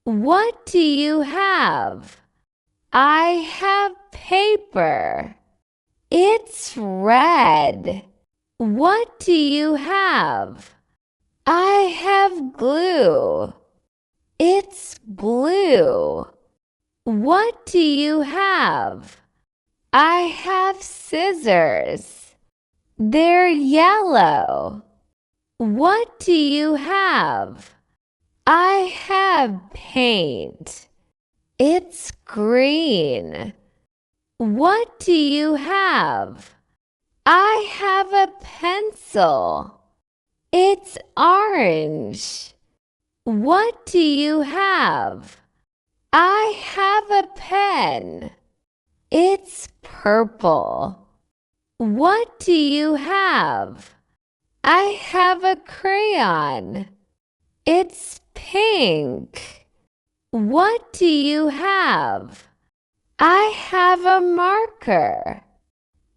What do you have? I have paper. It's red. What do you have? I have glue. It's blue. What do you have? I have scissors. They're yellow. What do you have? I have paint. It's green. What do you have? I have a pencil. It's orange. What do you have? I have a pen. It's purple. What do you have? I have a crayon. It's pink. What do you have? I have a marker.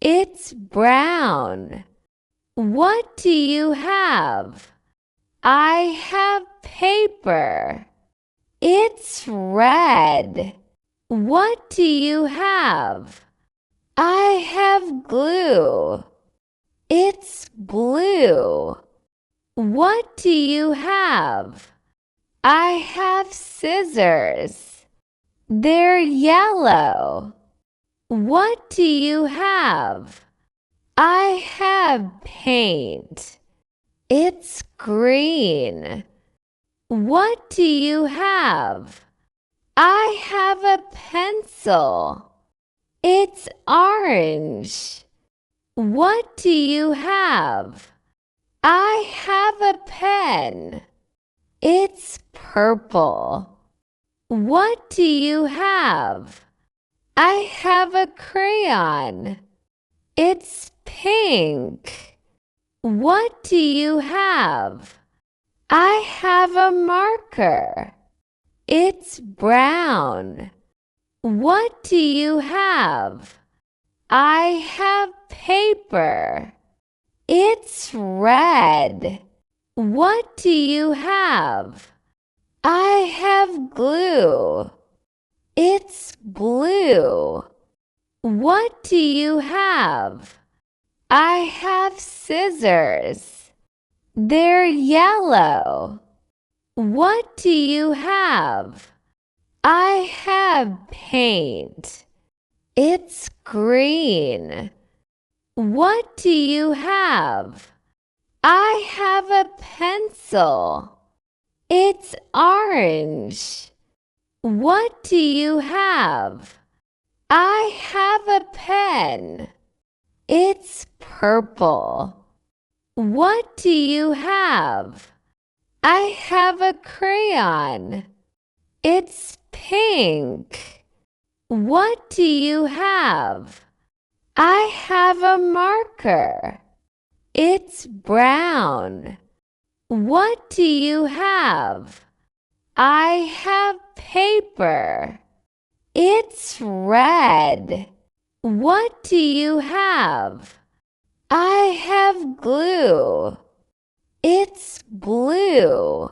It's brown. What do you have? I have paper. It's red. What do you have? I have glue. It's blue. What do you have? I have scissors. They're yellow. What do you have? I have paint. It's green. What do you have? I have a pencil. It's orange. What do you have? I have a pen. It's purple. What do you have? I have a crayon. It's pink. What do you have? I have a marker. It's brown. What do you have? I have paper. It's red. What do you have? I have glue. It's blue. What do you have? I have scissors. They're yellow. What do you have? I have paint. It's green. What do you have? I have a pencil. It's orange. What do you have? I have a pen. It's purple. What do you have? I have a crayon. It's pink. What do you have? I have a marker. It's brown. What do you have? I have paper. It's red. What do you have? I have glue. It's blue.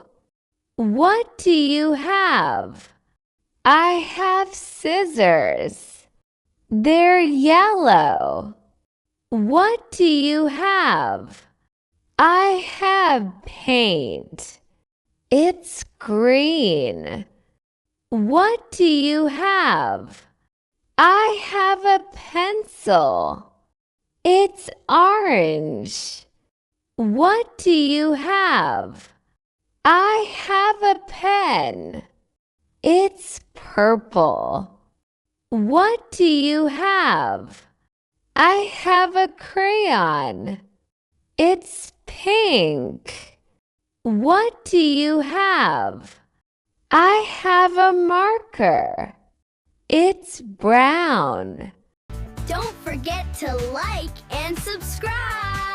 What do you have? I have scissors. They're yellow. What do you have? I have paint. It's green. What do you have? I have a pencil. It's orange. What do you have? I have a pen. It's purple. What do you have? I have a crayon. It's pink. What do you have? I have a marker. It's brown. Don't forget to like and subscribe.